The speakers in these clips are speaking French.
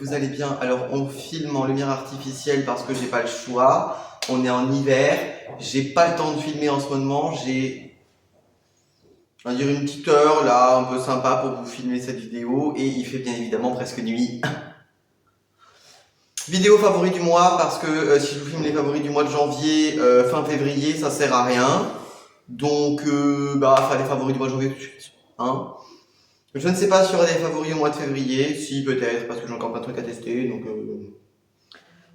vous allez bien. Alors on filme en lumière artificielle parce que j'ai pas le choix. On est en hiver, j'ai pas le temps de filmer en ce moment. J'ai, on va dire, une petite heure là, un peu sympa pour vous filmer cette vidéo. Et il fait bien évidemment presque nuit. Vidéo favori du mois parce que si je vous filme les favoris du mois de janvier, fin février, ça sert à rien. Donc enfin les favoris du mois de janvier tout de suite. Hein. Je ne sais pas s'il y aura des favoris au mois de février, si peut-être, parce que j'ai encore plein de trucs à tester, donc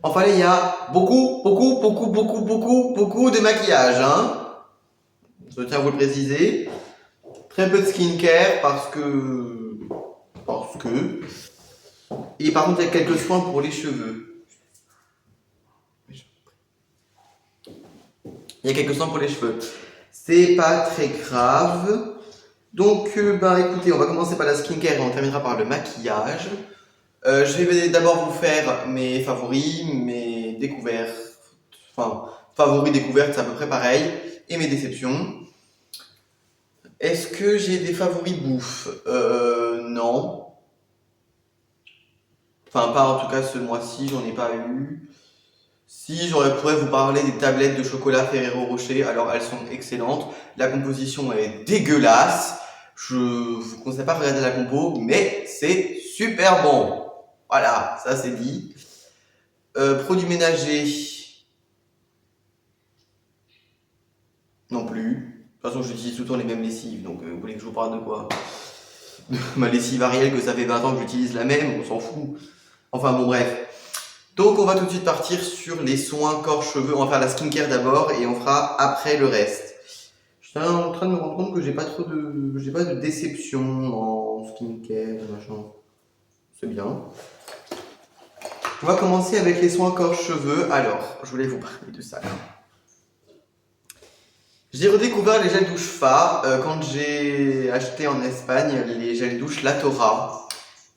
Enfin il y a beaucoup de maquillage, hein. Je tiens à vous le préciser. Très peu de skincare parce que... Et par contre il y a quelques soins pour les cheveux. Il y a quelques soins pour les cheveux. C'est pas très grave. Donc, écoutez, on va commencer par la skincare et on terminera par le maquillage. Je vais d'abord vous faire mes favoris, mes découvertes, enfin, favoris, découvertes, c'est à peu près pareil, et mes déceptions. Est-ce que j'ai des favoris bouffe? Non. Enfin, pas en tout cas ce mois-ci, j'en ai pas eu. Si, pourrais vous parler des tablettes de chocolat Ferrero Rocher, alors elles sont excellentes. La composition est dégueulasse. Je vous conseille pas de regarder la compo, mais c'est super bon. Voilà, ça c'est dit. Produits ménagers. Non plus. De toute façon, j'utilise tout le temps les mêmes lessives, donc vous voulez que je vous parle de quoi? Ma lessive Ariel, que ça fait 20 ans que j'utilise la même, on s'en fout. Enfin bon, bref. Donc on va tout de suite partir sur les soins corps-cheveux. On va faire la skincare d'abord et on fera après le reste. Je suis en train de me rendre compte que j'ai pas de déception en skincare, machin. C'est bien. On va commencer avec les soins corps-cheveux. Alors, je voulais vous parler de ça. J'ai redécouvert les gels douche Fa quand j'ai acheté en Espagne les gels douche Latora,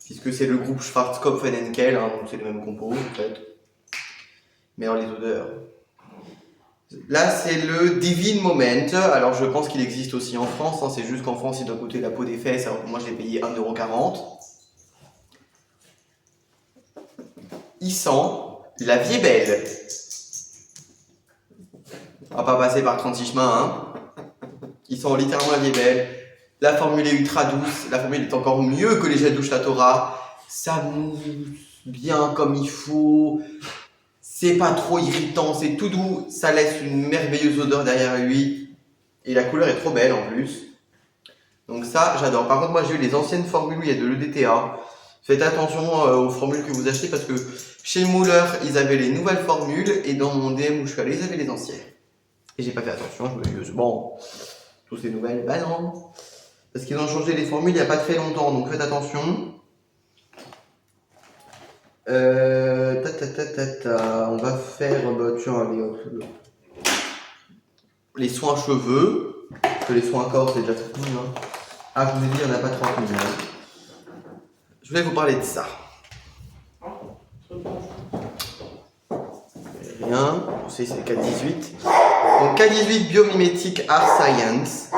puisque c'est le groupe Schwarzkopf Henkel, hein, donc c'est les mêmes compos en fait, mais dans les odeurs. Là c'est le Divine Moment, alors je pense qu'il existe aussi en France, hein, c'est juste qu'en France il doit coûter la peau des fesses, alors que moi je l'ai payé 1,40 €. Il sent la vie est belle. On va pas passer par 36 chemins, hein. Il sent littéralement la vie est belle. La formule est ultra douce, la formule est encore mieux que les gels douche Latora. Ça mousse bien comme il faut. C'est pas trop irritant, c'est tout doux. Ça laisse une merveilleuse odeur derrière lui. Et la couleur est trop belle en plus. Donc ça, j'adore. Par contre, moi j'ai eu les anciennes formules où il y a de l'EDTA. Faites attention aux formules que vous achetez parce que chez Muller, ils avaient les nouvelles formules et dans mon DM où je suis allé, ils avaient les anciennes. Et j'ai pas fait attention, je me suis dit, bon, toutes ces nouvelles, bah non. Parce qu'ils ont changé les formules il n'y a pas très longtemps, donc faites attention. On va faire, tiens, les soins cheveux. Parce que les soins corps, c'est déjà 30 000. Hein. Ah, je vous ai dit, il n'y en a pas 30 000. Hein. Je voulais vous parler de ça. Rien, c'est K18. Donc K18 Biomimétique Art Science.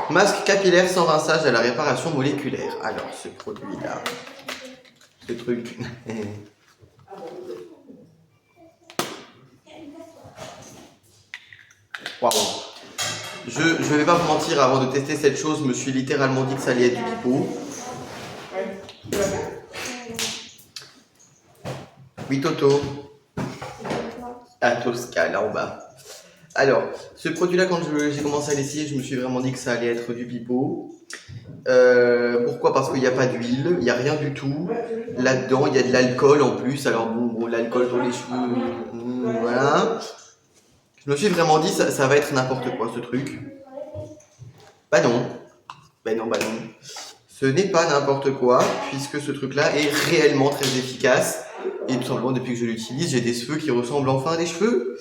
Masque capillaire sans rinçage à la réparation moléculaire. Alors, ce produit-là, ce truc. Waouh. Je vais pas vous mentir, avant de tester cette chose, je me suis littéralement dit que ça allait être du pipeau. Oui, Toto. Ah, Tosca, là en bas. Alors, ce produit-là, quand j'ai commencé à l'essayer, je me suis vraiment dit que ça allait être du pipeau. Pourquoi? Parce qu'il n'y a pas d'huile, il n'y a rien du tout. Là-dedans, il y a de l'alcool en plus. Alors bon, l'alcool dans les cheveux, voilà. Je me suis vraiment dit, ça va être n'importe quoi ce truc. Bah non. Ce n'est pas n'importe quoi, puisque ce truc-là est réellement très efficace. Et tout simplement, depuis que je l'utilise, j'ai des cheveux qui ressemblent enfin à des cheveux.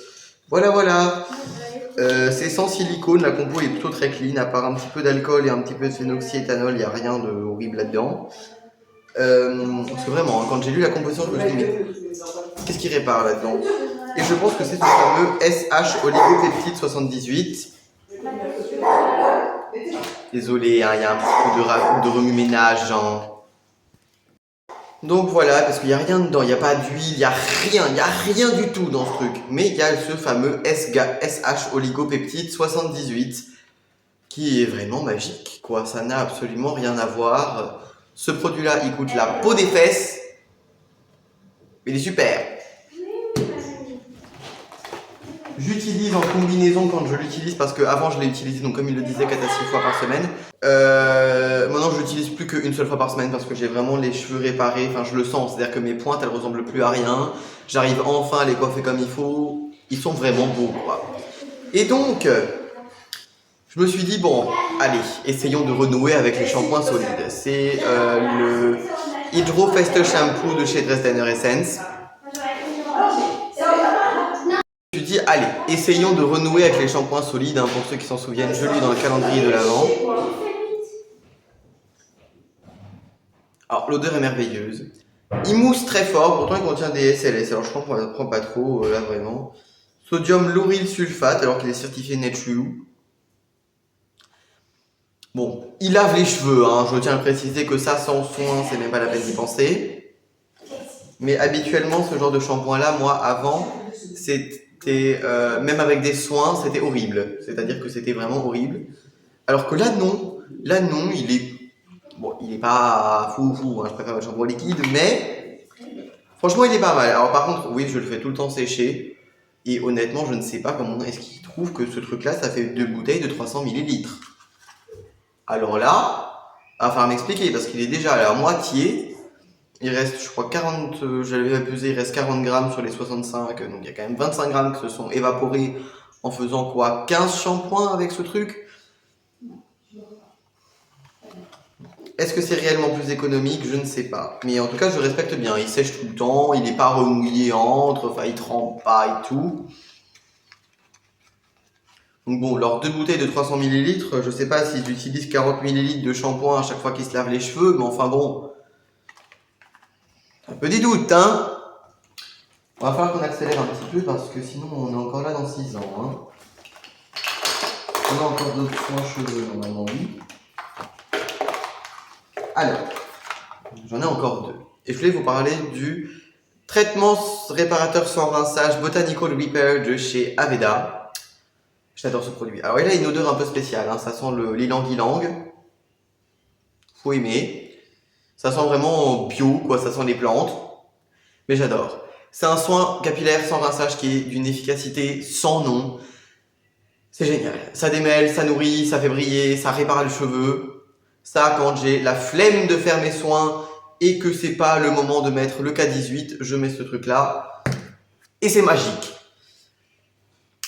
Voilà. C'est sans silicone, la compo est plutôt très clean, à part un petit peu d'alcool et un petit peu de phénoxyéthanol, il n'y a rien de horrible là-dedans. Parce que vraiment, quand j'ai lu la composition, je me suis dit, mais qu'est-ce qui répare là-dedans? Et je pense que c'est ce fameux SH oligopeptide 78. Désolé, hein, il y a un petit peu de remue-ménage. Hein. Donc voilà, parce qu'il n'y a rien dedans, il n'y a pas d'huile, il n'y a rien du tout dans ce truc. Mais il y a ce fameux SH oligopeptide 78 qui est vraiment magique, quoi. Ça n'a absolument rien à voir. Ce produit-là, il coûte la peau des fesses. Il est super. J'utilise en combinaison quand je l'utilise parce qu'avant je l'ai utilisé, donc comme il le disait, 4 à 6 fois par semaine. Maintenant je l'utilise plus qu'une seule fois par semaine parce que j'ai vraiment les cheveux réparés, enfin je le sens, c'est-à-dire que mes pointes elles ressemblent plus à rien. J'arrive enfin à les coiffer comme il faut, ils sont vraiment beaux quoi. Et donc, je me suis dit bon, allez, essayons de renouer avec les shampoings solides. C'est le Hydro Fest Shampoo de chez Dresdener Essence. Je me suis dit, allez, essayons de renouer avec les shampoings solides. Hein, pour ceux qui s'en souviennent, je l'ai dans le calendrier de l'Avent. Alors, l'odeur est merveilleuse. Il mousse très fort, pourtant il contient des SLS. Alors, je comprends pas trop, là, vraiment. Sodium lauryl sulfate, alors qu'il est certifié Nature. Bon, il lave les cheveux, hein. Je tiens à préciser que ça, sans soin, c'est même pas la peine d'y penser. Mais habituellement, ce genre de shampoing-là, moi, avant, c'était, même avec des soins, c'était horrible. C'est-à-dire que c'était vraiment horrible. Alors que là, non. Là, non, il est... Bon, il est pas fou, hein, je préfère le shampoing liquide, mais... Franchement, il est pas mal. Alors par contre, oui, je le fais tout le temps sécher. Et honnêtement, je ne sais pas comment est-ce qu'il trouve que ce truc-là, ça fait 2 bouteilles de 300 ml. Alors là, il va falloir m'expliquer, parce qu'il est déjà à la moitié. Il reste, je crois, 40, j'avais pesé, il reste 40 grammes sur les 65, donc il y a quand même 25 grammes qui se sont évaporés en faisant quoi, 15 shampoings avec ce truc. Est-ce que c'est réellement plus économique? Je ne sais pas. Mais en tout cas, je le respecte bien. Il sèche tout le temps, il n'est pas remouillé entre, enfin, il trempe pas et tout. Donc bon, leurs 2 bouteilles de 300 ml, je sais pas s'ils utilisent 40 ml de shampoing à chaque fois qu'ils se lavent les cheveux, mais enfin bon, un peu des doutes, hein. On va falloir qu'on accélère un petit peu parce que sinon on est encore là dans 6 ans, hein. On a encore d'autres soins cheveux, normalement, oui. Alors, j'en ai encore 2. Et je voulais vous parler du traitement réparateur sans rinçage Botanical Repair de chez Aveda. J'adore ce produit. Alors il a une odeur un peu spéciale, hein. Ça sent le ylang-ylang. Faut aimer. Ça sent vraiment bio, quoi. Ça sent les plantes. Mais j'adore. C'est un soin capillaire sans rinçage qui est d'une efficacité sans nom. C'est génial. Ça démêle, ça nourrit, ça fait briller, ça répare les cheveux. Ça, quand j'ai la flemme de faire mes soins et que c'est pas le moment de mettre le K18, je mets ce truc-là. Et c'est magique.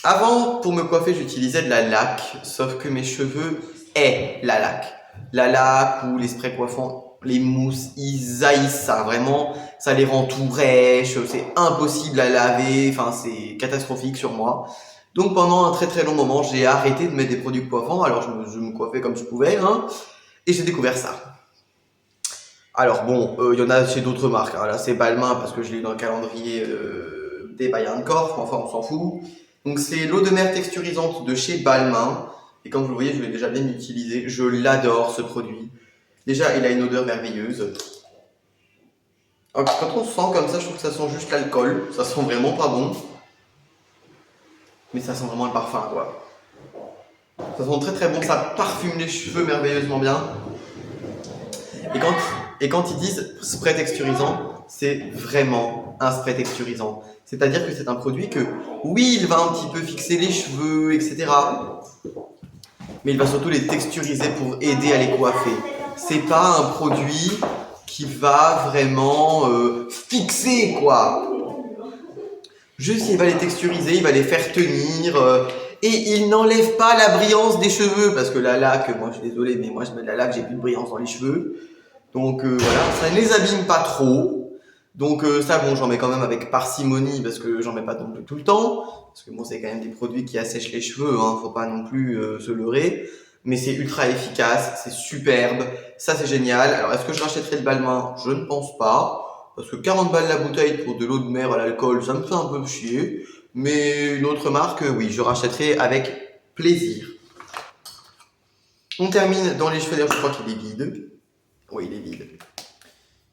Avant, pour me coiffer, j'utilisais de la laque, sauf que mes cheveux aient la laque. La laque ou les sprays coiffants, les mousses, ils haïssent ça. Vraiment, ça les rend tout rêches, c'est impossible à laver, enfin c'est catastrophique sur moi. Donc pendant un très très long moment, j'ai arrêté de mettre des produits coiffants, alors je me coiffais comme je pouvais, hein, et j'ai découvert ça. Alors bon, il y en a chez d'autres marques, hein. Là c'est Balmain parce que je l'ai eu dans le calendrier des Bayern Corp, enfin on s'en fout. Donc c'est l'eau de mer texturisante de chez Balmain. Et comme vous le voyez, je l'ai déjà bien utilisé. Je l'adore ce produit. Déjà, il a une odeur merveilleuse. Alors, quand on sent comme ça, je trouve que ça sent juste l'alcool. Ça sent vraiment pas bon. Mais ça sent vraiment le parfum, quoi. Ça sent très très bon. Ça parfume les cheveux merveilleusement bien. Et quand ils disent spray texturisant, c'est vraiment un spray texturisant. C'est-à-dire que c'est un produit que, oui, il va un petit peu fixer les cheveux, etc. Mais il va surtout les texturiser pour aider à les coiffer. C'est pas un produit qui va vraiment fixer, quoi. Juste, il va les texturiser, il va les faire tenir. Et il n'enlève pas la brillance des cheveux. Parce que la laque, moi je suis désolé, mais moi je mets de la laque, j'ai plus de brillance dans les cheveux. Donc voilà, ça ne les abîme pas trop. Donc ça, bon, j'en mets quand même avec parcimonie parce que j'en mets pas non plus tout le temps. Parce que bon, c'est quand même des produits qui assèchent les cheveux, hein, faut pas non plus se leurrer. Mais c'est ultra efficace, c'est superbe, ça c'est génial. Alors est-ce que je rachèterai le Balmain? Je ne pense pas. Parce que 40 balles la bouteille pour de l'eau de mer à l'alcool, ça me fait un peu chier. Mais une autre marque, oui, je rachèterai avec plaisir. On termine dans les cheveux, d'ailleurs je crois qu'il est vide. Oui, il est vide.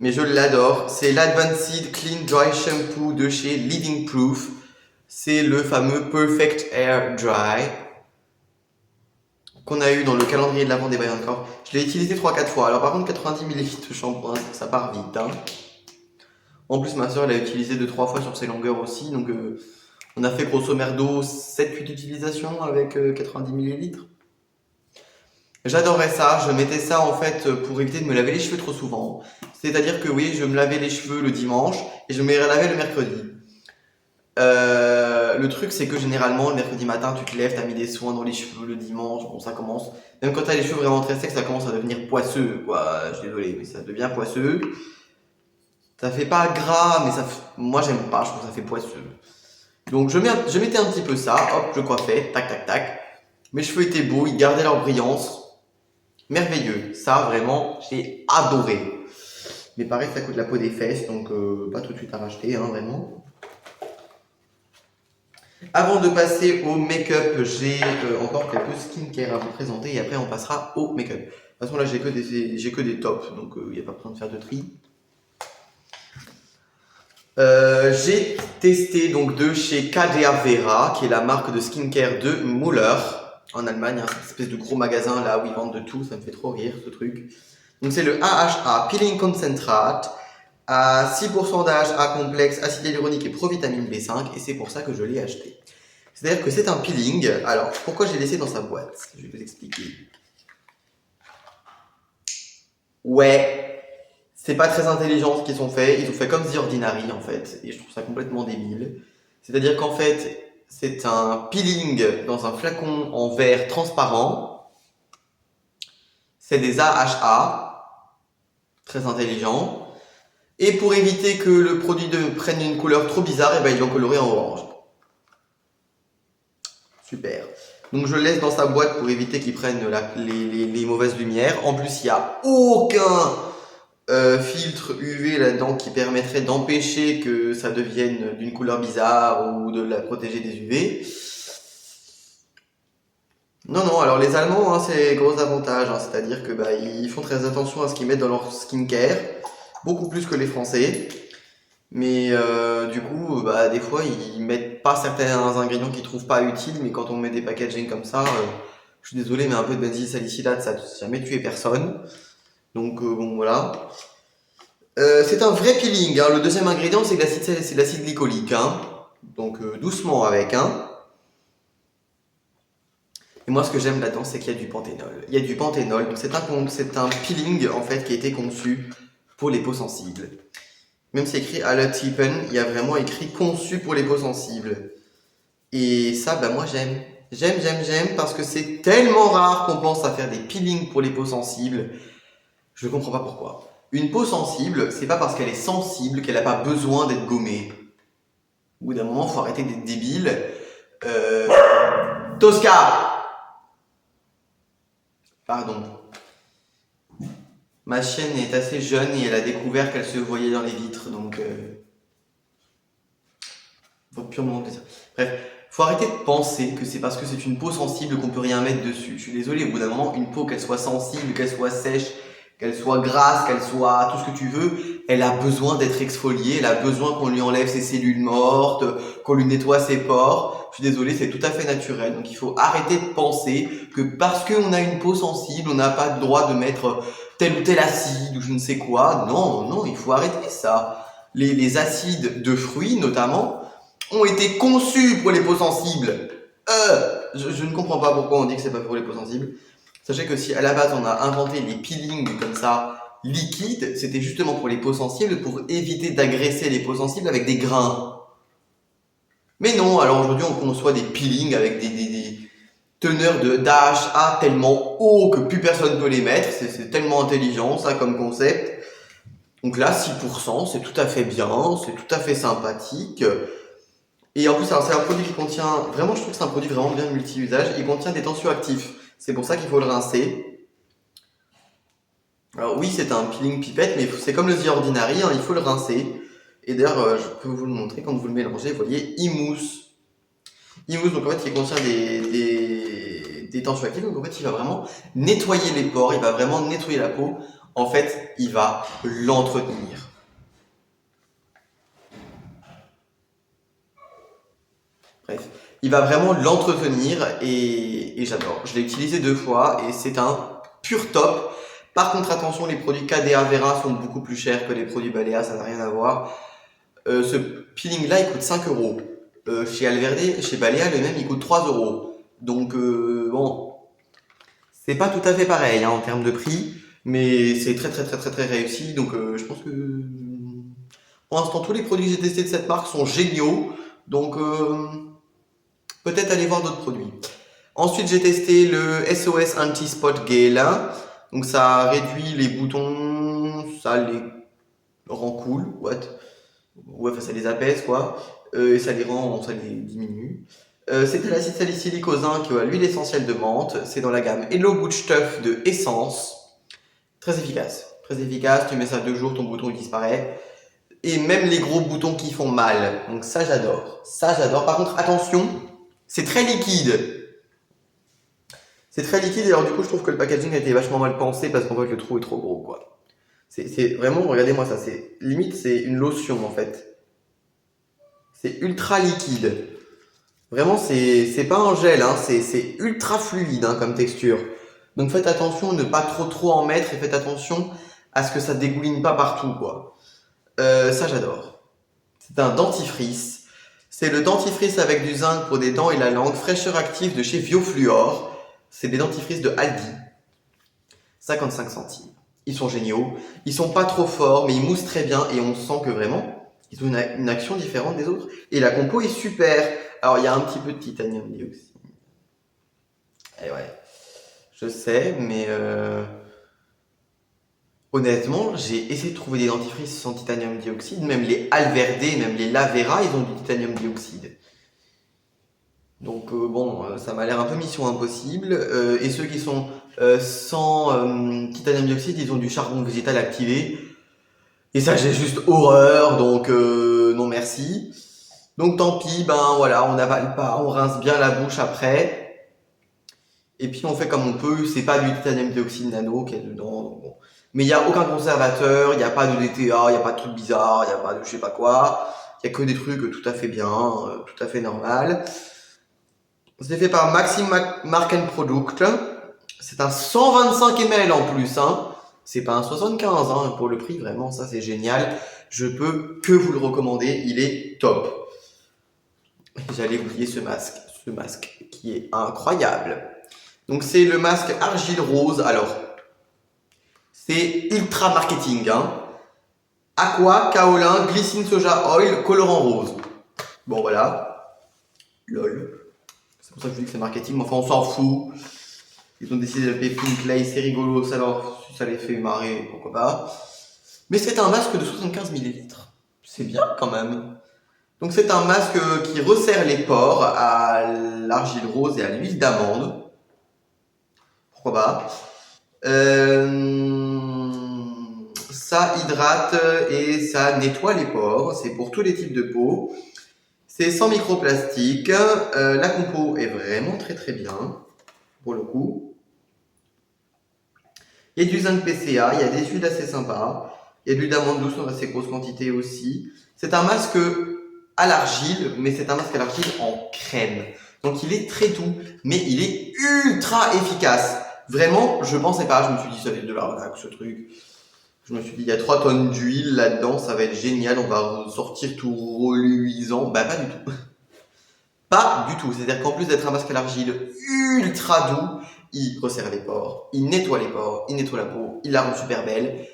mais je l'adore. C'est l'Advanced Clean Dry Shampoo de chez Living Proof. C'est le fameux Perfect Air Dry qu'on a eu dans le calendrier de l'avant des By Encore. Je l'ai utilisé 3-4 fois. Alors par contre 90 ml de shampoing, ça part vite. Hein. En plus ma soeur l'a utilisé 2-3 fois sur ses longueurs aussi. Donc on a fait grosso merdo 7-8 utilisations avec 90 ml. J'adorais ça, je mettais ça en fait pour éviter de me laver les cheveux trop souvent. C'est-à-dire que oui, je me lavais les cheveux le dimanche et je me les lavais le mercredi. Le truc c'est que généralement le mercredi matin tu te lèves, t'as mis des soins dans les cheveux le dimanche, bon ça commence, même quand t'as les cheveux vraiment très secs ça commence à devenir poisseux quoi, je suis désolé mais ça devient poisseux. Ça fait pas gras mais moi j'aime pas, je trouve que ça fait poisseux. Donc je mettais un petit peu ça, hop je coiffais, tac tac tac. Mes cheveux étaient beaux, ils gardaient leur brillance. Merveilleux, ça vraiment j'ai adoré. Mais pareil ça coûte la peau des fesses donc pas tout de suite à racheter hein, vraiment. Avant de passer au make-up, j'ai encore quelques skincare à vous présenter et après on passera au make-up. De toute façon là j'ai que des tops donc il n'y a pas besoin de faire de tri. J'ai testé donc de chez Cadea Vera qui est la marque de skincare de Müller en Allemagne, hein, cette espèce de gros magasin là où ils vendent de tout, ça me fait trop rire ce truc. Donc c'est le AHA Peeling Concentrate à 6% d'AHA complexe, acide hyaluronique et provitamine B5 et c'est pour ça que je l'ai acheté. C'est-à-dire que c'est un peeling. Alors pourquoi j'ai laissé dans sa boîte? Je vais vous expliquer. Ouais, c'est pas très intelligent ce qu'ils ont fait. Ils ont fait comme The Ordinary en fait et je trouve ça complètement débile. C'est-à-dire qu'en fait c'est un peeling dans un flacon en verre transparent. C'est des AHA, très intelligent. Et pour éviter que le produit prenne une couleur trop bizarre, et ben ils l'ont coloré en orange. Super. Donc je le laisse dans sa boîte pour éviter qu'il prenne les mauvaises lumières. En plus, il n'y a aucun filtre UV là-dedans qui permettrait d'empêcher que ça devienne d'une couleur bizarre ou de la protéger des UV. Non, non, alors les Allemands, hein, c'est gros avantage, hein, c'est-à-dire que bah, ils font très attention à ce qu'ils mettent dans leur skincare, beaucoup plus que les Français. Mais du coup, bah, des fois, ils mettent pas certains ingrédients qu'ils trouvent pas utiles, mais quand on met des packaging comme ça, je suis désolé, mais un peu de benzyle salicylate, ça n'a jamais tué personne. Donc bon, voilà. C'est un vrai peeling, hein. Le deuxième ingrédient, c'est de l'acide glycolique, hein. Donc doucement avec, hein. Et moi, ce que j'aime là-dedans, c'est qu'il y a du panthénol. Il y a du panthénol, donc c'est un peeling en fait qui a été conçu pour les peaux sensibles. Même si c'est écrit à la Tipen, il y a vraiment écrit conçu pour les peaux sensibles. Et ça, bah moi j'aime. J'aime parce que c'est tellement rare qu'on pense à faire des peelings pour les peaux sensibles. Je ne comprends pas pourquoi. Une peau sensible, c'est pas parce qu'elle est sensible qu'elle n'a pas besoin d'être gommée. Au bout d'un moment, faut arrêter d'être débile. Tosca! Pardon. Ma chienne est assez jeune et elle a découvert qu'elle se voyait dans les vitres, donc faut purement plaisir. Bref, faut arrêter de penser que c'est parce que c'est une peau sensible qu'on peut rien mettre dessus. Je suis désolé, au bout d'un moment, une peau, qu'elle soit sensible, qu'elle soit sèche, qu'elle soit grasse, qu'elle soit tout ce que tu veux, elle a besoin d'être exfoliée, elle a besoin qu'on lui enlève ses cellules mortes, qu'on lui nettoie ses pores. Je suis désolé, c'est tout à fait naturel. Donc il faut arrêter de penser que parce qu'on a une peau sensible, on n'a pas le droit de mettre tel ou tel acide ou je ne sais quoi. Non, non, il faut arrêter ça. Les acides de fruits, notamment, ont été conçus pour les peaux sensibles. Je ne comprends pas pourquoi on dit que c'est pas pour les peaux sensibles. Sachez que si à la base on a inventé les peelings comme ça, liquides, c'était justement pour les peaux sensibles, pour éviter d'agresser les peaux sensibles avec des grains. Mais non, alors aujourd'hui on conçoit des peelings avec des teneurs d'AHA tellement haut que plus personne ne peut les mettre. C'est tellement intelligent ça comme concept. Donc là 6%, c'est tout à fait bien, c'est tout à fait sympathique. Et en plus c'est un produit qui contient, vraiment je trouve que c'est un produit vraiment bien multi-usage, il contient des tensioactifs. C'est pour ça qu'il faut le rincer. Alors oui c'est un peeling pipette mais c'est comme le The Ordinary, hein, il faut le rincer. Et d'ailleurs, je peux vous le montrer, quand vous le mélangez, vous voyez, e-mousse. E-mousse, donc en fait, il contient des tensioactifs, donc en fait, il va vraiment nettoyer les pores, il va vraiment nettoyer la peau. En fait, il va l'entretenir. Bref, il va vraiment l'entretenir et j'adore. Je l'ai utilisé 2 fois et c'est un pur top. Par contre, attention, les produits KDA Vera sont beaucoup plus chers que les produits Balea, ça n'a rien à voir. Ce peeling là, il coûte 5 euros. Chez Alverde, chez Balea, le même, il coûte 3 euros. Donc, bon, c'est pas tout à fait pareil en termes de prix, mais c'est très réussi. Donc, je pense que pour l'instant, tous les produits que j'ai testés de cette marque sont géniaux. Donc, peut-être aller voir d'autres produits. Ensuite, j'ai testé le SOS Anti-Spot Gel. Donc, ça réduit les boutons, ça les rend cool. Ouais, enfin, ça les apaise, quoi. Et ça les diminue. C'est de l'acide salicylique au zinc à l'huile essentielle de menthe. C'est dans la gamme Hello Good Stuff de Essence. Très efficace. Très efficace. Tu mets ça 2 jours, ton bouton il disparaît. Et même les gros boutons qui font mal. Donc ça, j'adore. Ça, j'adore. Par contre, attention, c'est très liquide. C'est très liquide et alors du coup, je trouve que le packaging a été vachement mal pensé parce qu'en fait, le trou est trop gros, quoi. C'est vraiment, regardez-moi ça, c'est limite, c'est une lotion en fait. C'est ultra liquide. Vraiment, c'est pas un gel, hein, c'est ultra fluide hein, comme texture. Donc faites attention, ne pas trop en mettre et faites attention à ce que ça dégouline pas partout, quoi. Ça, j'adore. C'est un dentifrice. C'est le dentifrice avec du zinc pour des dents et la langue, fraîcheur active de chez Biofluor. C'est des dentifrices de Aldi. 55 centimes. Ils sont géniaux. Ils sont pas trop forts, mais ils moussent très bien et on sent que vraiment, ils ont une action différente des autres. Et la compo est super. Alors, il y a un petit peu de titanium dioxyde. Et ouais, je sais, mais honnêtement, j'ai essayé de trouver des dentifrices sans titanium dioxyde. Même les Alverde, même les Lavera, ils ont du titanium dioxyde. Donc bon, ça m'a l'air un peu mission impossible. Et ceux qui sont sans titanium dioxyde, ils ont du charbon végétal activé. Et ça, j'ai juste horreur, donc non merci. Donc tant pis, ben voilà, on n'avale pas, on rince bien la bouche après. Et puis on fait comme on peut, c'est pas du titanium dioxyde nano qu'il y a dedans. Donc bon. Mais il n'y a aucun conservateur, il n'y a pas de DTA, il n'y a pas de trucs bizarres, il n'y a pas de je sais pas quoi. Il n'y a que des trucs tout à fait bien, tout à fait normal. C'est fait par Maxim Marken Product. C'est un 125 ml en plus, hein. C'est pas un 75 hein, pour le prix, vraiment, ça c'est génial. Je peux que vous le recommander, il est top. J'allais oublier ce masque qui est incroyable. Donc c'est le masque argile rose. Alors, c'est ultra marketing, hein. Aqua, kaolin, glycine soja oil, colorant rose. Bon voilà. Lol. C'est pour ça que je dis que c'est marketing, mais enfin on s'en fout. Ils ont décidé d'appeler Pink Clay, c'est rigolo, ça, si ça les fait marrer, pourquoi pas. Mais c'est un masque de 75 ml. C'est bien quand même. Donc c'est un masque qui resserre les pores à l'argile rose et à l'huile d'amande. Pourquoi pas. Ça hydrate et ça nettoie les pores. C'est pour tous les types de peau. C'est sans microplastique. La compo est vraiment très bien, pour le coup. Il y a du zinc PCA, il y a des huiles assez sympas. Il y a de l'huile d'amande douce dans assez grosse quantité aussi. C'est un masque à l'argile, mais c'est un masque à l'argile en crème. Donc il est très doux, mais il est ultra efficace. Vraiment, je pensais pas, je me suis dit ça va être de l'arnaque ce truc. Je me suis dit il y a 3 tonnes d'huile là-dedans, ça va être génial, on va sortir tout reluisant. Bah pas du tout. Pas du tout, c'est-à-dire qu'en plus d'être un masque à l'argile ultra doux, il resserre les pores, il nettoie les pores, il nettoie la peau, il la rend super belle.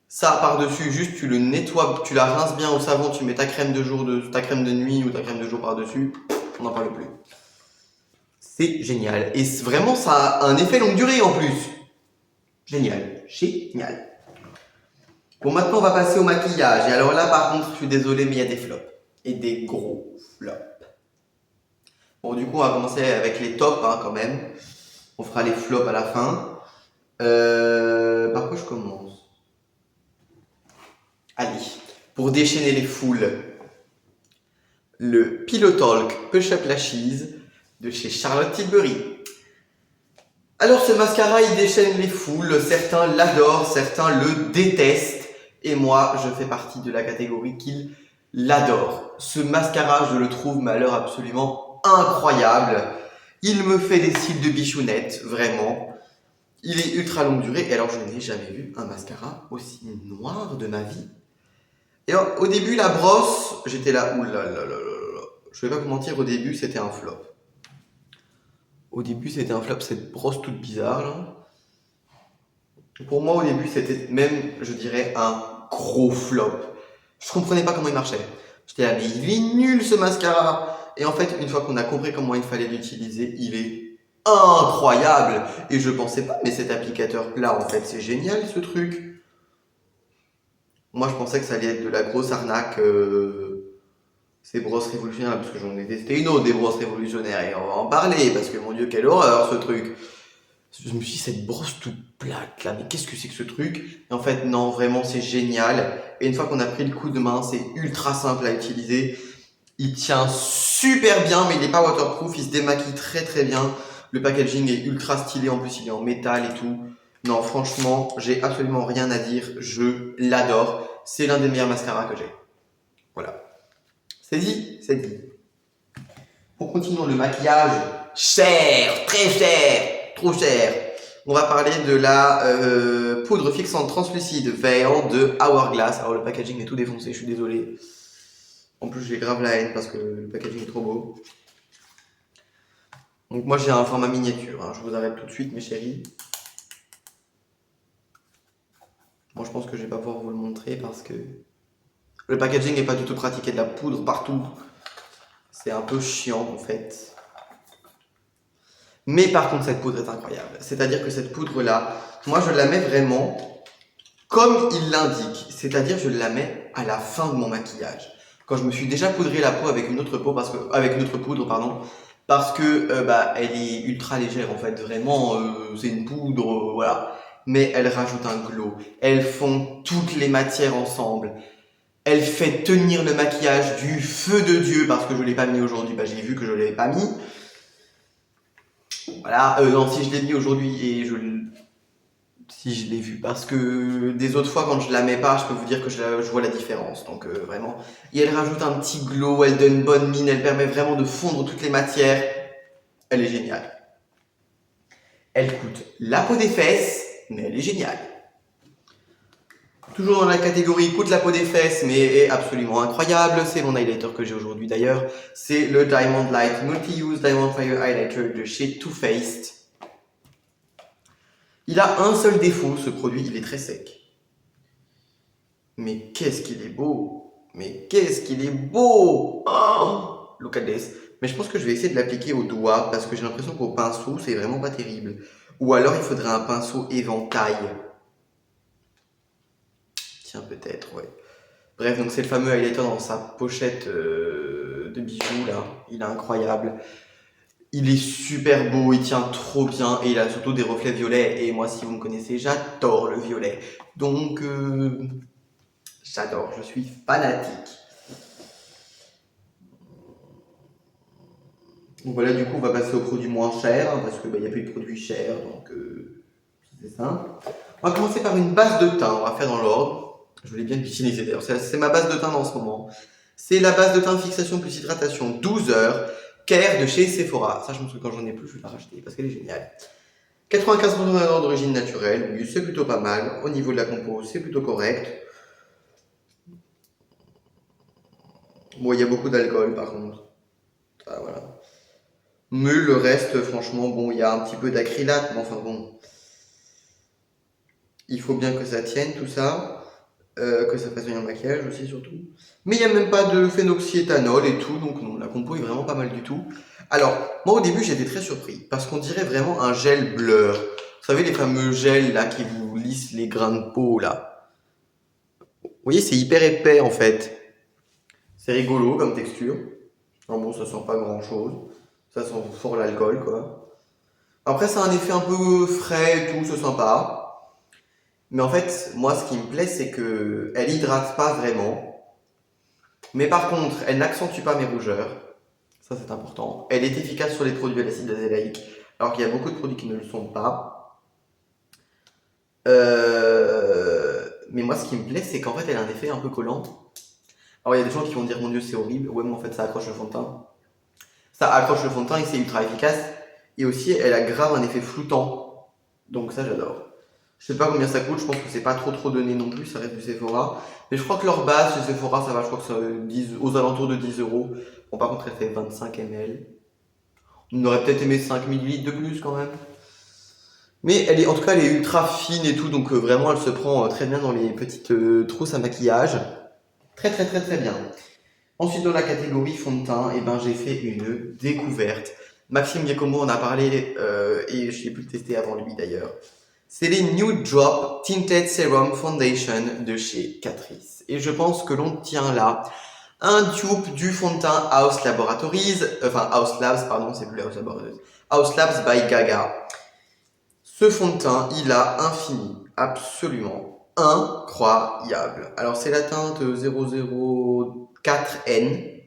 Ça par-dessus, juste tu le nettoies, tu la rinces bien au savon, tu mets ta crème ta crème de nuit ou ta crème de jour par-dessus, on n'en parle plus. C'est génial. Et vraiment, ça a un effet longue durée en plus. Génial. Génial. Bon, maintenant, on va passer au maquillage. Et alors là, par contre, je suis désolé, mais il y a des flops. Et des gros flops. Bon, du coup, on va commencer avec les tops, hein, quand même. On fera les flops à la fin. Par quoi je commence? Allez, pour déchaîner les foules, le Pillow Talk Push Up Lashes de chez Charlotte Tilbury. Alors ce mascara, il déchaîne les foules, certains l'adorent, certains le détestent, et moi, je fais partie de la catégorie qu'il l'adore. Ce mascara, je le trouve, mais alors absolument incroyable. Il me fait des cils de bichounette, vraiment. Il est ultra longue durée, et alors je n'ai jamais vu un mascara aussi noir de ma vie. Et alors, au début, la brosse, j'étais là, oulalalala. Je vais pas vous mentir, au début, c'était un flop. Au début, c'était un flop, cette brosse toute bizarre, là. Pour moi, au début, c'était même, je dirais, un gros flop. Je comprenais pas comment il marchait. J'étais là, mais il est nul ce mascara. Et en fait, une fois qu'on a compris comment il fallait l'utiliser, il est incroyable. Et je pensais pas, mais cet applicateur plat, en fait, c'est génial ce truc. Moi, je pensais que ça allait être de la grosse arnaque, ces brosses révolutionnaires, parce que j'en ai testé une autre des brosses révolutionnaires, et on va en parler, parce que mon Dieu, quelle horreur ce truc. Je me suis dit, cette brosse toute plate là, mais qu'est-ce que c'est que ce truc? Et en fait, non, vraiment, c'est génial. Et une fois qu'on a pris le coup de main, c'est ultra simple à utiliser. Il tient super bien, mais il n'est pas waterproof, il se démaquille très très bien. Le packaging est ultra stylé, en plus il est en métal et tout. Non, franchement, j'ai absolument rien à dire, je l'adore. C'est l'un des meilleurs mascaras que j'ai. Voilà. C'est dit, c'est dit. Pour continuer le maquillage, cher, très cher, trop cher. On va parler de la poudre fixante translucide Veil de Hourglass. Alors le packaging est tout défoncé, je suis désolé. En plus j'ai grave la haine parce que le packaging est trop beau. Donc moi j'ai un format miniature, hein. Je vous arrête tout de suite mes chéris. Bon, je pense que je vais pas pouvoir vous le montrer parce que le packaging n'est pas du tout pratique, il y a de la poudre partout. C'est un peu chiant en fait. Mais par contre, cette poudre est incroyable. C'est-à-dire que cette poudre-là, moi je la mets vraiment comme il l'indique. C'est-à-dire je la mets à la fin de mon maquillage. Quand je me suis déjà poudré la peau avec une autre poudre, parce que bah, elle est ultra légère en fait. Vraiment, c'est une poudre, voilà. Mais elle rajoute un glow. Elle fond toutes les matières ensemble. Elle fait tenir le maquillage du feu de Dieu parce que je ne l'ai pas mis aujourd'hui. Bah, j'ai vu que je ne l'avais pas mis. Voilà, non, si je l'ai mis aujourd'hui et si je l'ai vu, parce que des autres fois quand je la mets pas, je peux vous dire que je vois la différence, donc vraiment. Et elle rajoute un petit glow, elle donne une bonne mine, elle permet vraiment de fondre toutes les matières. Elle est géniale. Elle coûte la peau des fesses, mais elle est géniale. Toujours dans la catégorie coûte la peau des fesses, mais est absolument incroyable. C'est mon highlighter que j'ai aujourd'hui d'ailleurs. C'est le Diamond Light Multi-Use Diamond Fire Highlighter de chez Too Faced. Il a un seul défaut, ce produit, il est très sec. Mais qu'est-ce qu'il est beau! Mais qu'est-ce qu'il est beau! Oh, look at this. Mais je pense que je vais essayer de l'appliquer au doigt parce que j'ai l'impression qu'au pinceau, c'est vraiment pas terrible. Ou alors il faudrait un pinceau éventail. Tiens, peut-être, ouais. Bref, donc c'est le fameux highlighter dans sa pochette de bijoux là. Il est incroyable. Il est super beau, il tient trop bien et il a surtout des reflets violets. Et moi, si vous me connaissez, j'adore le violet. Donc, j'adore, je suis fanatique. Donc voilà, du coup, on va passer aux produits moins chers, hein, parce qu'il n'y a plus de produits chers, donc c'est simple. On va commencer par une base de teint, on va faire dans l'ordre. Je voulais bien l'utiliser d'ailleurs, c'est ma base de teint en ce moment. C'est la base de teint fixation plus hydratation 12 heures, Care de chez Sephora. Ça, je pense que quand j'en ai plus, je vais la racheter parce qu'elle est géniale. 95% d'ingrédients d'origine naturelle, oui, c'est plutôt pas mal. Au niveau de la compo, c'est plutôt correct. Bon, il y a beaucoup d'alcool par contre. Ah, voilà. Mais le reste, franchement, bon, il y a un petit peu d'acrylate, mais enfin bon. Il faut bien que ça tienne tout ça, que ça fasse bien le maquillage aussi surtout. Mais il n'y a même pas de phénoxyéthanol et tout, donc non, la compo est vraiment pas mal du tout. Alors, moi au début j'étais très surpris, parce qu'on dirait vraiment un gel blur. Vous savez les fameux gels là qui vous lissent les grains de peau là. Vous voyez, c'est hyper épais en fait. C'est rigolo comme texture. Alors bon, ça sent pas grand chose. Ça sent fort l'alcool quoi. Après, ça a un effet un peu frais et tout, c'est sympa. Mais en fait, moi, ce qui me plaît, c'est que elle hydrate pas vraiment. Mais par contre, elle n'accentue pas mes rougeurs. Ça, c'est important. Elle est efficace sur les produits à l'acide azélaïque. alors qu'il y a beaucoup de produits qui ne le sont pas. Mais moi, ce qui me plaît, c'est qu'en fait, elle a un effet un peu collant. Alors, il y a des gens qui vont dire, mon Dieu, c'est horrible. Ouais, mais en fait, ça accroche le fond de teint. Ça accroche le fond de teint et c'est ultra efficace. Et aussi, elle a grave un effet floutant. Donc ça, j'adore. Je sais pas combien ça coûte, je pense que c'est pas trop donné non plus, ça reste du Sephora. Mais je crois que leur base chez Sephora, ça va, je crois que c'est 10, aux alentours de 10 euros. Bon, par contre, elle fait 25 ml. On aurait peut-être aimé 5 millilitres de plus quand même. Mais elle est, en tout cas, elle est ultra fine et tout, donc vraiment, elle se prend très bien dans les petites trousses à maquillage. Très bien. Ensuite, dans la catégorie fond de teint, eh ben, j'ai fait une découverte. Maxime Giacomo en a parlé et je l'ai pu le tester avant lui d'ailleurs. C'est les Nude Drop Tinted Serum Foundation de chez Catrice. Et je pense que l'on tient là un dupe du fond de teint House Laboratories, House Labs, pardon, c'est plus House Laboratories, House Labs by Gaga. Ce fond de teint, il a un fini absolument incroyable. Alors c'est la teinte 004N.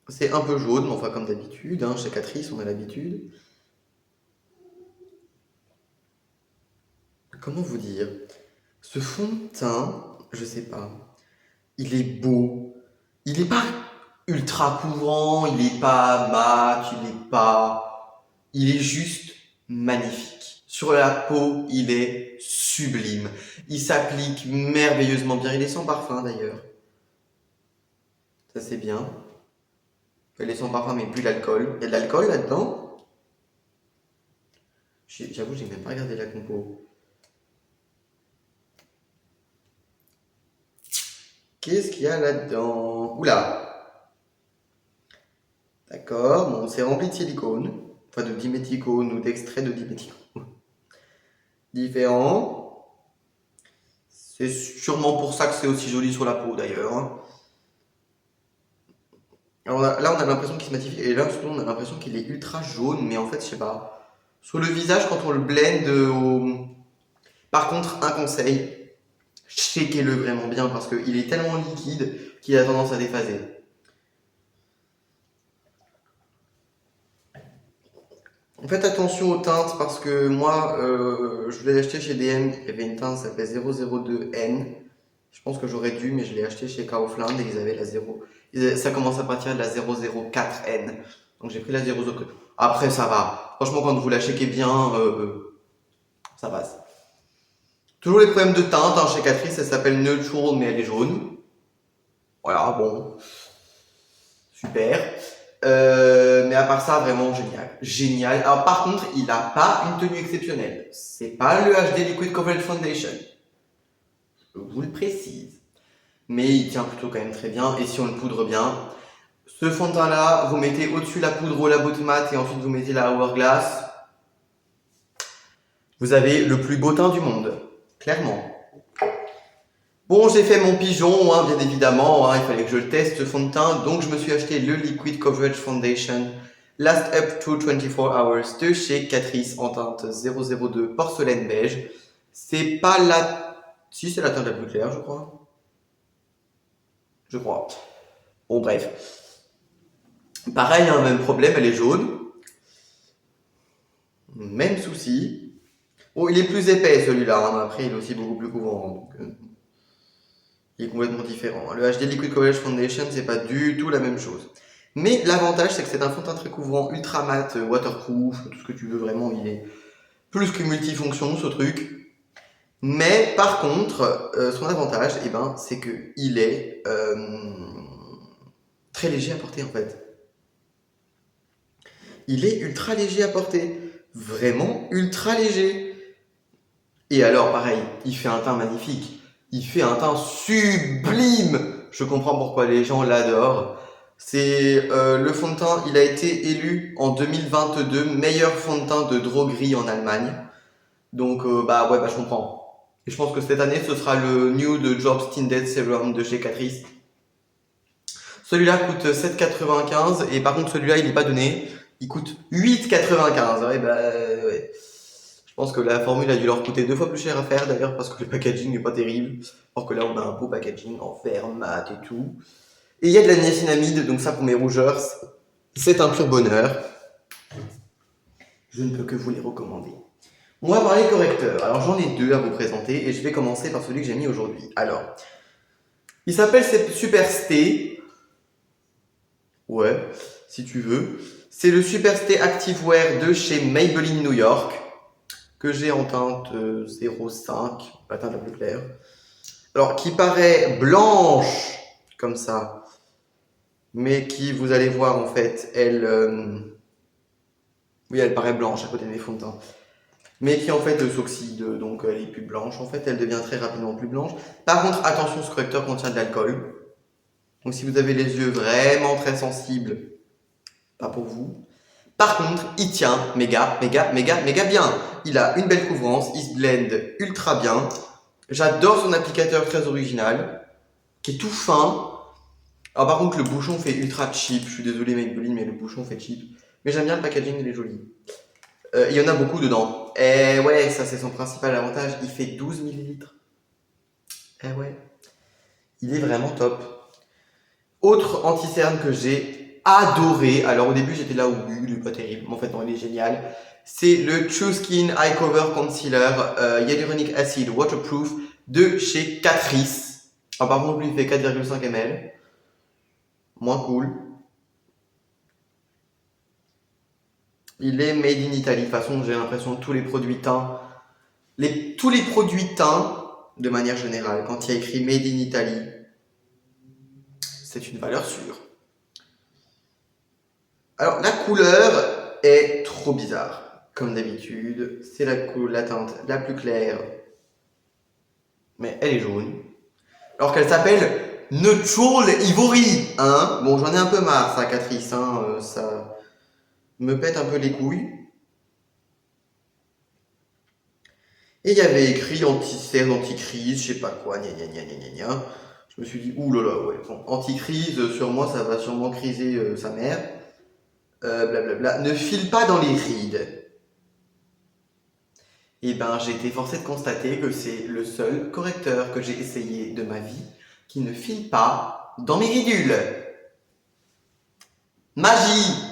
C'est un peu jaune, mais enfin comme d'habitude, hein, chez Catrice on a l'habitude. Comment vous dire? Ce fond de teint, je sais pas, il est beau. Il est pas ultra couvrant, il est pas mat, il est pas... Il est juste magnifique. Sur la peau, il est sublime. Il s'applique merveilleusement bien. Il est sans parfum d'ailleurs. Ça c'est bien. Il est sans parfum mais plus l'alcool. Il y a de l'alcool là-dedans? J'avoue, j'ai même pas regardé la compo. Qu'est-ce qu'il y a là-dedans? Oula! D'accord, bon, c'est rempli de silicone, enfin de diméthicone ou d'extrait de diméthicone. Différent. C'est sûrement pour ça que c'est aussi joli sur la peau d'ailleurs, hein. Alors là, on a l'impression qu'il se matifie, et là, surtout, on a l'impression qu'il est ultra jaune, mais en fait, je sais pas. Sur le visage, quand on le blende Par contre, un conseil, shakez-le vraiment bien parce qu'il est tellement liquide qu'il a tendance à déphaser. Faites attention aux teintes parce que moi, je l'ai acheté chez DM, il y avait une teinte qui s'appelait 002N. Je pense que j'aurais dû, mais je l'ai acheté chez Kaufland et ils avaient la 0. Ça commence à partir de la 004N. Donc j'ai pris la 004. Après, ça va. Franchement, quand vous la checkez bien, ça passe. Toujours les problèmes de teinte, hein, chez Catrice, elle s'appelle Neutral, mais elle est jaune. Voilà, bon. Super. Mais à part ça, vraiment génial. Génial. Alors par contre, il n'a pas une tenue exceptionnelle. C'est pas le HD Liquid Coverage Foundation. Je vous le précise. Mais il tient plutôt quand même très bien. Et si on le poudre bien, ce fond de teint là, vous mettez au-dessus la poudre ou la botte mat et ensuite vous mettez la Hourglass. Vous avez le plus beau teint du monde. Clairement. Bon, j'ai fait mon pigeon, hein, bien évidemment, hein, il fallait que je le teste ce fond de teint, donc je me suis acheté le Liquid Coverage Foundation Last Up to 24 Hours de chez Catrice en teinte 002 porcelaine beige. C'est pas la... Si, c'est la teinte la plus claire, je crois. Je crois. Bon, bref. Pareil, hein, même problème, elle est jaune. Même souci. Bon, il est plus épais celui-là, hein, après il est aussi beaucoup plus couvrant. Donc, il est complètement différent. Le HD Liquid Coverage Foundation, c'est pas du tout la même chose. Mais l'avantage, c'est que c'est un fond de teint très couvrant, ultra mat, waterproof, tout ce que tu veux vraiment. Il est plus que multifonction, ce truc. Mais par contre, son avantage, eh ben, c'est qu'il est très léger à porter en fait. Il est ultra léger à porter. Vraiment ultra léger. Et alors, pareil, il fait un teint magnifique. Il fait un teint sublime. Je comprends pourquoi les gens l'adorent. C'est le fond de teint, il a été élu en 2022 meilleur fond de teint de droguerie en Allemagne. Donc bah je comprends. Et je pense que cette année ce sera le Nude Drop Tinted Serum de chez Catrice. Celui-là coûte 7,95 et par contre celui-là il n'est pas donné. Il coûte 8,95. Ouais, ouais. Je pense que la formule a dû leur coûter 2 fois plus cher à faire d'ailleurs parce que le packaging n'est pas terrible. Alors que là on a un beau packaging en fer, mat et tout. Et il y a de la niacinamide, donc ça pour mes rougeurs, c'est un pur bonheur. Je ne peux que vous les recommander. On va parler correcteur. Alors j'en ai deux à vous présenter et je vais commencer par celui que j'ai mis aujourd'hui. Alors, il s'appelle Super Stay. Ouais, si tu veux. C'est le Super Stay Activewear de chez Maybelline New York que j'ai en teinte 05, la teinte la plus claire. Alors, qui paraît blanche comme ça, mais qui, vous allez voir en fait, oui, elle paraît blanche à côté des fonds de teint. Mais qui en fait s'oxyde, donc elle est plus blanche. En fait, elle devient très rapidement plus blanche. Par contre, attention, ce correcteur contient de l'alcool. Donc si vous avez les yeux vraiment très sensibles, pas pour vous. Par contre, il tient méga bien. Il a une belle couvrance, il se blende ultra bien. J'adore son applicateur très original, qui est tout fin. Alors par contre, le bouchon fait ultra cheap. Je suis désolé Maybelline, mais le bouchon fait cheap. Mais j'aime bien le packaging, il est joli. Il y en a beaucoup dedans. Et ouais, ça c'est son principal avantage. Il fait 12 millilitres. Eh ouais. Il est vraiment top. Autre anti-cerne que j'ai adoré. Alors au début j'étais là, oui, il est pas terrible. Mais en fait non, il est génial. C'est le True Skin Eye Cover Concealer Hyaluronic Acid Waterproof de chez Catrice. Alors par contre lui il fait 4,5 ml. Moins cool. Il est made in Italy. De toute façon, j'ai l'impression que tous les produits teints, tous les produits teints, de manière générale, quand il y a écrit made in Italy, c'est une valeur sûre. Alors, la couleur est trop bizarre. Comme d'habitude, c'est la teinte la plus claire, mais elle est jaune. Alors qu'elle s'appelle Neutral Ivory. Hein, bon, j'en ai un peu marre, ça, Catrice. Hein, ça me pète un peu les couilles. Et il y avait écrit anti-cerne, anti-crise, je sais pas quoi, gna gna gna gna gna gna. Je me suis dit, ouh là là, ouais, bon, anti-crise, sur moi, ça va sûrement criser sa mère. Blablabla. Ne file pas dans les rides. Et ben, j'ai été forcé de constater que c'est le seul correcteur que j'ai essayé de ma vie qui ne file pas dans mes ridules. Magie!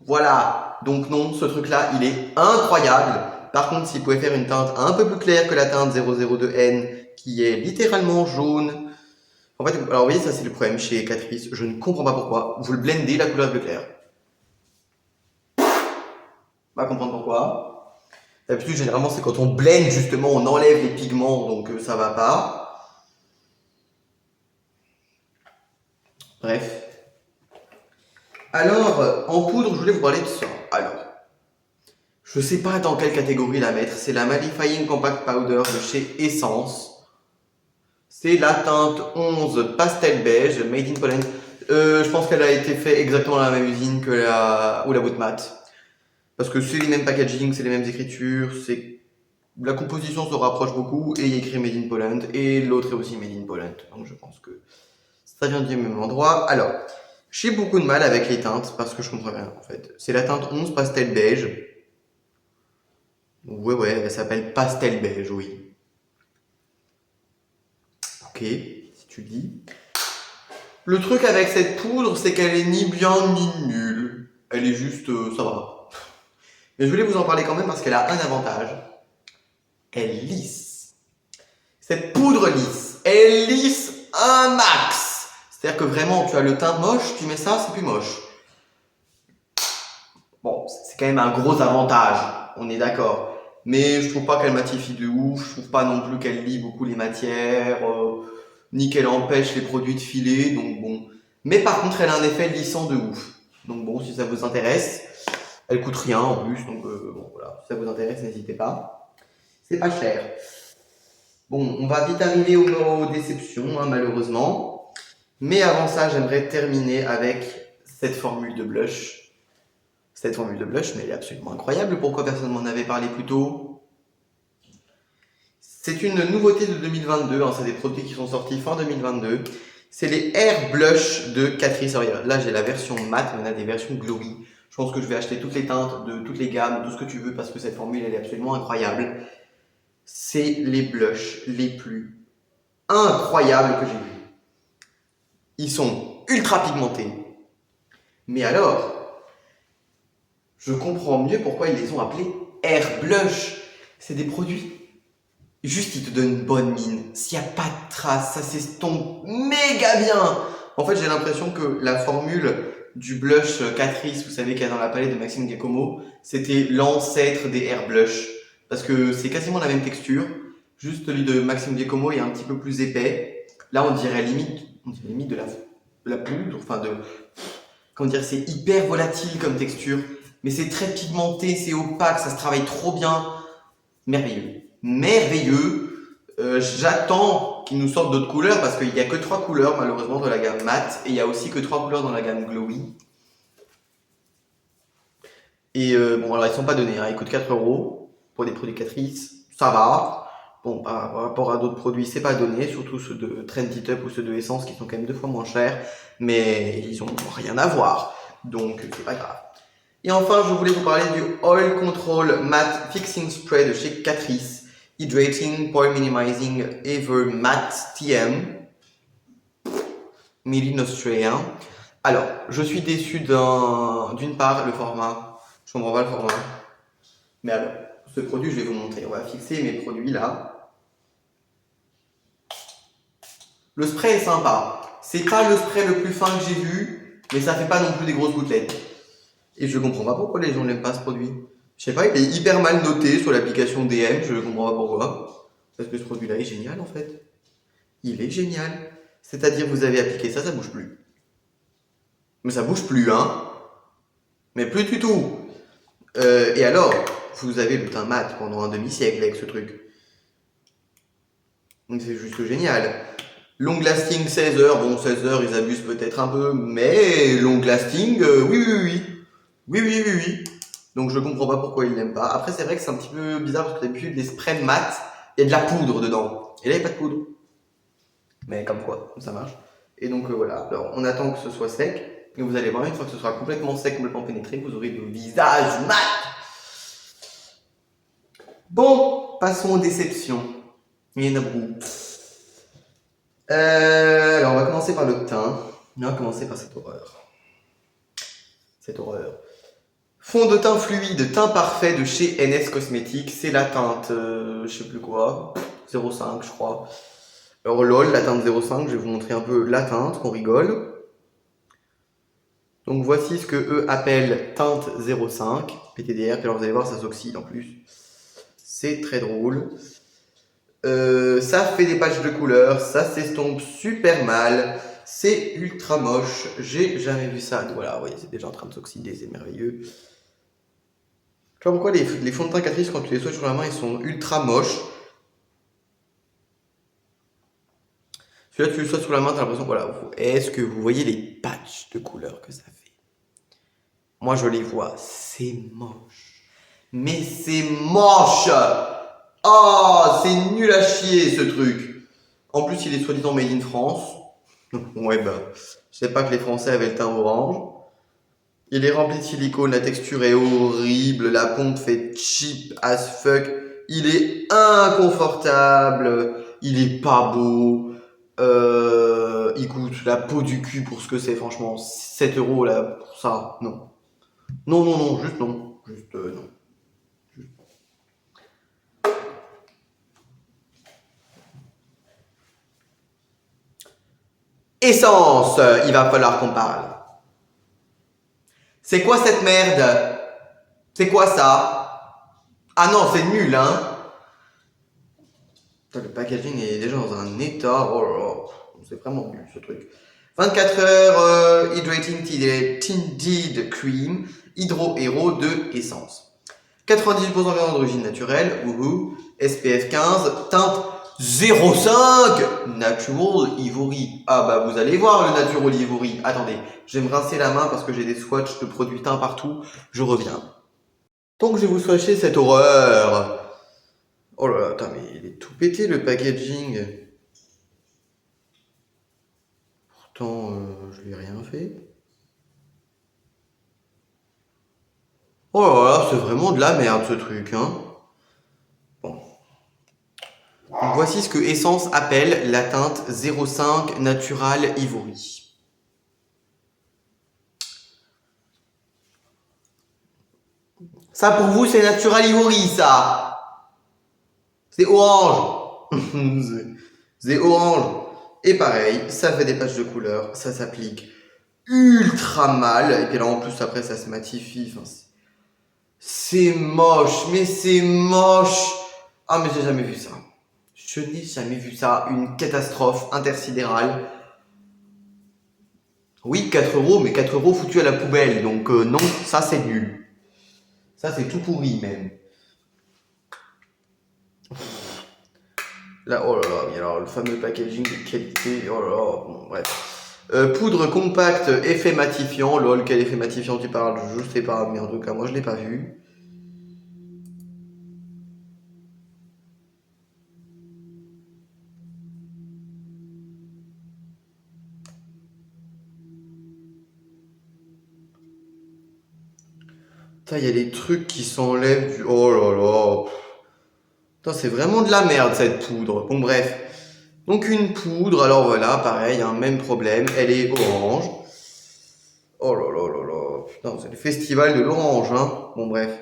Voilà. Donc non, ce truc-là, il est incroyable. Par contre, s'il pouvait faire une teinte un peu plus claire que la teinte 002N, qui est littéralement jaune. En fait, alors vous voyez, ça c'est le problème chez Catrice. Je ne comprends pas pourquoi. Vous le blendez, la couleur est plus claire. On va comprendre pourquoi. D'habitude, généralement, c'est quand on blende, justement, on enlève les pigments, donc ça va pas. Bref. Alors, en poudre, je voulais vous parler de ça. Alors, je sais pas dans quelle catégorie la mettre. C'est la Mattifying Compact Powder de chez Essence. C'est la teinte 11 Pastel Beige, Made in Poland. Je pense qu'elle a été faite exactement dans la même usine que la Wood Matte. Parce que c'est les mêmes packaging, c'est les mêmes écritures, la composition se rapproche beaucoup et il y a écrit Made in Poland et l'autre est aussi Made in Poland. Donc je pense que ça vient du même endroit. Alors, j'ai beaucoup de mal avec les teintes parce que je comprends rien en fait. C'est la teinte 11 Pastel Beige. Ouais, elle s'appelle Pastel Beige, oui. Ok, si tu le dis. Le truc avec cette poudre, c'est qu'elle est ni bien ni nulle. Elle est juste, ça va. Mais je voulais vous en parler quand même parce qu'elle a un avantage. Elle lisse. Cette poudre lisse, elle lisse un max. C'est-à-dire que vraiment, tu as le teint moche, tu mets ça, c'est plus moche. Bon, c'est quand même un gros avantage, on est d'accord. Mais je trouve pas qu'elle matifie de ouf, je trouve pas non plus qu'elle lie beaucoup les matières, ni qu'elle empêche les produits de filer, donc bon. Mais par contre, elle a un effet lissant de ouf. Donc bon, si ça vous intéresse, elle coûte rien en plus, donc bon voilà, si ça vous intéresse, n'hésitez pas. C'est pas cher. Bon, on va vite arriver aux déceptions, hein, malheureusement. Mais avant ça, j'aimerais terminer avec cette formule de blush. Cette formule de blush, mais elle est absolument incroyable. Pourquoi personne m'en avait parlé plus tôt? C'est une nouveauté de 2022, hein, c'est des produits qui sont sortis fin 2022. C'est les Air Blush de Catrice. Là, j'ai la version matte, mais on a des versions glowy. Je pense que je vais acheter toutes les teintes, de toutes les gammes, tout ce que tu veux, parce que cette formule, elle est absolument incroyable. C'est les blushs les plus incroyables que j'ai vus. Ils sont ultra pigmentés. Mais alors, Je comprends mieux pourquoi ils les ont appelés Air Blush. C'est des produits. Juste, ils te donnent une bonne mine. S'il n'y a pas de traces, ça s'estompe méga bien. En fait, j'ai l'impression que la formule du blush Catrice, vous savez, qu'il y a dans la palette de Maxime Giacomo, c'était l'ancêtre des Air Blush. Parce que c'est quasiment la même texture. Juste celui de Maxime Giacomo est un petit peu plus épais. Là, on dirait limite de la poudre. Enfin, comment dire, c'est hyper volatile comme texture. Mais c'est très pigmenté, c'est opaque, ça se travaille trop bien. Merveilleux. Merveilleux. J'attends qu'ils nous sortent d'autres couleurs parce qu'il n'y a que 3 couleurs malheureusement dans la gamme mat et il n'y a aussi que 3 couleurs dans la gamme glowy. Et bon, alors ils sont pas donnés, hein. Ils coûtent 4 € pour des produits Catrice, ça va. Bon, par rapport à d'autres produits, c'est pas donné, surtout ceux de Trendy Up ou ceux de Essence qui sont quand même 2 fois moins chers, mais ils ont rien à voir, donc c'est pas grave. Et enfin, je voulais vous parler du Oil Control Matte Fixing Spray de chez Catrice. Hydrating, Pore Minimizing, Ever Matte TM. Made in Australia. Alors, je suis déçu d'une part, le format. Je comprends pas le format. Mais alors, ce produit, je vais vous montrer. On va fixer mes produits là. Le spray est sympa. C'est pas le spray le plus fin que j'ai vu, mais ça fait pas non plus des grosses gouttelettes. Et je comprends pas pourquoi les gens n'aiment pas ce produit. Je sais pas, il est hyper mal noté sur l'application DM, je comprends pas pourquoi. Parce que ce produit-là est génial en fait. Il est génial. C'est-à-dire, vous avez appliqué ça, ça bouge plus. Mais ça bouge plus, hein. Mais plus du tout. Et alors, vous avez le teint mat pendant un demi-siècle avec ce truc. Donc c'est juste génial. Long lasting 16 heures, bon 16 heures ils abusent peut-être un peu, mais long lasting, oui. Oui. Donc je comprends pas pourquoi ils l'aiment pas. Après c'est vrai que c'est un petit peu bizarre parce que d'habitude les sprays mat, il y a de la poudre dedans. Et là il n'y a pas de poudre. Mais comme quoi, ça marche. Et donc voilà, alors on attend que ce soit sec. Et vous allez voir, une fois que ce sera complètement sec, complètement pénétré, vous aurez le visage mat. Bon, passons aux déceptions. Il y en a beaucoup. Alors on va commencer par le teint. On va commencer par cette horreur. Cette horreur. Fond de teint fluide, teint parfait de chez NS Cosmetics. C'est la teinte, je sais plus quoi, 05 je crois. Alors lol, la teinte 05, je vais vous montrer un peu la teinte, qu'on rigole. Donc voici ce que eux appellent teinte 05, PTDR, puis alors vous allez voir ça s'oxyde en plus. C'est très drôle. Ça fait des patchs de couleurs, ça s'estompe super mal, c'est ultra moche, j'ai jamais vu ça. Voilà, vous voyez, c'est déjà en train de s'oxyder, c'est merveilleux. Je sais pas pourquoi les fonds de teint Catrice, quand tu les swatches sur la main, ils sont ultra moches. Celui-là, tu le swatches sur la main, t'as l'impression, voilà, est-ce que vous voyez les patchs de couleurs que ça fait? Moi, je les vois, c'est moche. Mais c'est moche! Oh, c'est nul à chier ce truc. En plus, il est soi-disant made in France. Ouais, bah, je sais pas que les Français avaient le teint orange. Il est rempli de silicone, la texture est horrible, la pompe fait cheap as fuck. Il est inconfortable, il est pas beau. Il coûte la peau du cul pour ce que c'est, franchement. 7 € là, pour ça, non. Non, juste non. Juste non. Essence, il va falloir qu'on parle. C'est quoi cette merde? C'est quoi ça? Ah non, c'est nul, hein? Putain, le packaging est déjà dans un état. Oh là là, c'est vraiment nul ce truc. 24 heures Hydrating Tinted Cream Hydro Hero de Essence. 98% de viande d'origine naturelle, wouhou. SPF 15, teinte 0,5 Natural Ivory. Ah bah vous allez voir le Natural Ivory. Attendez, je vais me rincer la main parce que j'ai des swatchs de produits teints partout. Je reviens. Donc je vais vous swatcher cette horreur. Oh là là, attends, mais il est tout pété le packaging. Pourtant, je lui ai rien fait. Oh là là, c'est vraiment de la merde ce truc, hein. Bon. Donc, voici ce que Essence appelle la teinte 05 Natural Ivory. Ça pour vous c'est Natural Ivory ça. C'est orange. C'est orange. Et pareil, ça fait des patchs de couleur, ça s'applique ultra mal. Et puis là en plus après ça se matifie. Enfin, c'est moche, mais c'est moche. Ah mais j'ai jamais vu ça. Je n'ai jamais vu ça. Une catastrophe intersidérale. Oui, 4 euros, mais 4 euros foutus à la poubelle. Donc non, ça c'est nul. Ça c'est tout pourri même. Là, oh là là, mais alors le fameux packaging de qualité, oh là là, bon, bref. Poudre compacte, effet matifiant. Lol, quel effet matifiant tu parles? Je sais pas, mais en tout cas, moi je l'ai pas vu. Putain, il y a des trucs qui s'enlèvent du. Oh là là. Putain, c'est vraiment de la merde cette poudre. Bon, bref. Donc, une poudre, alors voilà, pareil, un même problème. Elle est orange. Oh là là là là. Putain, c'est le festival de l'orange, hein. Bon, bref.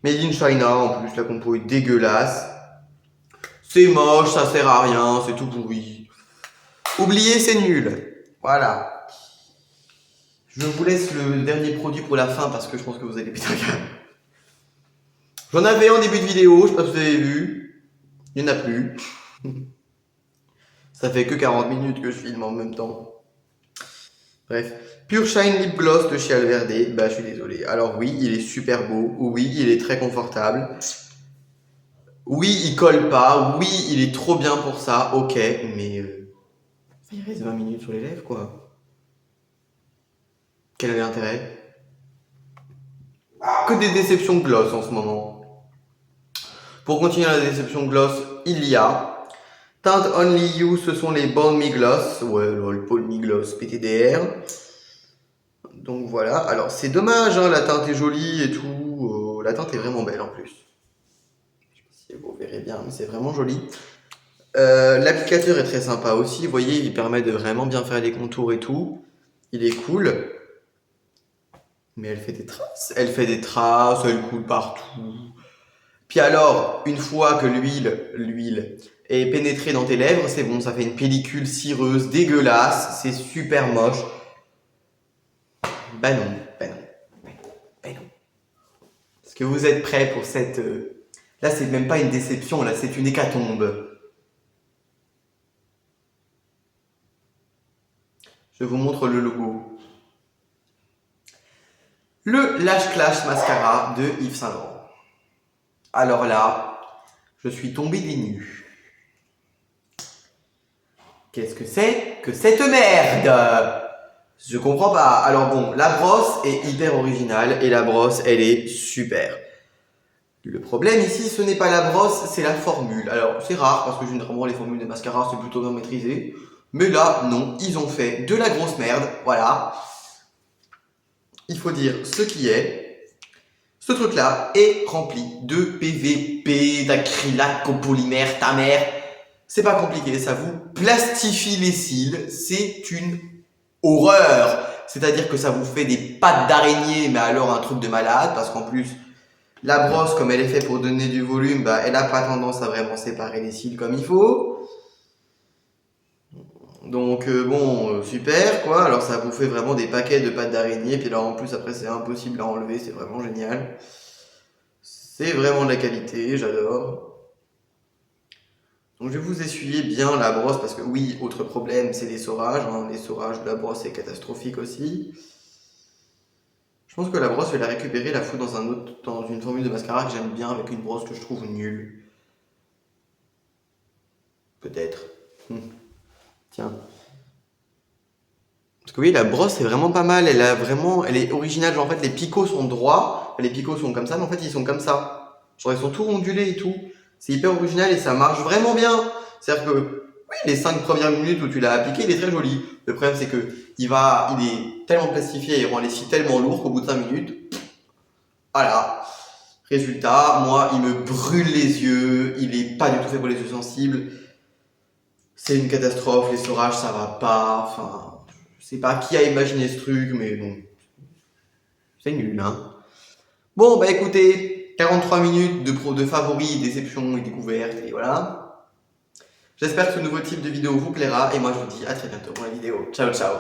Made in China, en plus, la compo est dégueulasse. C'est moche, ça sert à rien, c'est tout pourri. Oubliez, c'est nul. Voilà. Je vous laisse le dernier produit pour la fin parce que je pense que vous allez péter un câble. J'en avais en début de vidéo, je sais pas si vous avez vu. Il n'y en a plus. Ça fait que 40 minutes que je filme en même temps. Bref. Pure Shine Lip Gloss de chez Alverde. Bah, je suis désolé. Alors oui, il est super beau. Oui, il est très confortable. Oui, il colle pas. Oui, il est trop bien pour ça. Ok, mais il reste 20 minutes sur les lèvres, quoi. Quel est l'intérêt? Que des déceptions de gloss en ce moment. Pour continuer la déception de gloss, il y a Tint Only You, ce sont les Balm Me Gloss. Ouais, le Balm Me Gloss PTDR. Donc voilà. Alors c'est dommage, hein, la teinte est jolie et tout. La teinte est vraiment belle en plus. Je sais pas si vous verrez bien, mais c'est vraiment joli. L'applicateur est très sympa aussi. Vous voyez, il permet de vraiment bien faire les contours et tout. Il est cool. Mais elle fait des traces. Elle fait des traces, elle coule partout. Puis alors, une fois que l'huile est pénétrée dans tes lèvres, c'est bon, ça fait une pellicule cireuse, dégueulasse, c'est super moche. Bah non, bah non, bah non. Est-ce que vous êtes prêts pour cette... Là, c'est même pas une déception, là, c'est une hécatombe. Je vous montre le logo. Le Lash Clash Mascara de Yves Saint Laurent. Alors là, je suis tombé des nues. Qu'est-ce que c'est que cette merde? Je comprends pas. Alors bon, la brosse est hyper originale et la brosse, elle est super. Le problème ici, ce n'est pas la brosse, c'est la formule. Alors c'est rare parce que généralement les formules de mascara c'est plutôt bien maîtrisé. Mais là, non, ils ont fait de la grosse merde. Voilà. Il faut dire ce qui est. Ce truc-là est rempli de PVP, d'acrylate, copolymère, ta mère. C'est pas compliqué, ça vous plastifie les cils. C'est une horreur. C'est-à-dire que ça vous fait des pattes d'araignée, mais alors un truc de malade, parce qu'en plus, la brosse, comme elle est faite pour donner du volume, bah, elle n'a pas tendance à vraiment séparer les cils comme il faut. Donc bon, super quoi. Alors ça vous fait vraiment des paquets de pattes d'araignée, puis là en plus après c'est impossible à enlever, c'est vraiment génial. C'est vraiment de la qualité, j'adore. Donc je vais vous essuyer bien la brosse parce que oui, autre problème, c'est l'essorage. Hein. L'essorage de la brosse est catastrophique aussi. Je pense que la brosse, je vais la récupérer, la foutre dans une formule de mascara que j'aime bien avec une brosse que je trouve nulle. Peut-être. Tiens. Parce que oui, la brosse est vraiment pas mal. Elle est originale. Genre, en fait, les picots sont droits. Les picots sont comme ça, mais en fait, ils sont comme ça. Genre, ils sont tout ondulés et tout. C'est hyper original et ça marche vraiment bien. C'est-à-dire que, oui, les 5 premières minutes où tu l'as appliqué, il est très joli. Le problème, c'est que il est tellement plastifié et rend les cils tellement lourds qu'au bout de 5 minutes, voilà. Résultat, moi, il me brûle les yeux. Il est pas du tout fait pour les yeux sensibles. C'est une catastrophe. L'essorage, ça va pas. Enfin, je sais pas qui a imaginé ce truc, mais bon, c'est nul, hein. Bon, bah écoutez, 43 minutes de favoris, déceptions et découvertes, et voilà. J'espère que ce nouveau type de vidéo vous plaira, et moi je vous dis à très bientôt pour la vidéo. Ciao, ciao!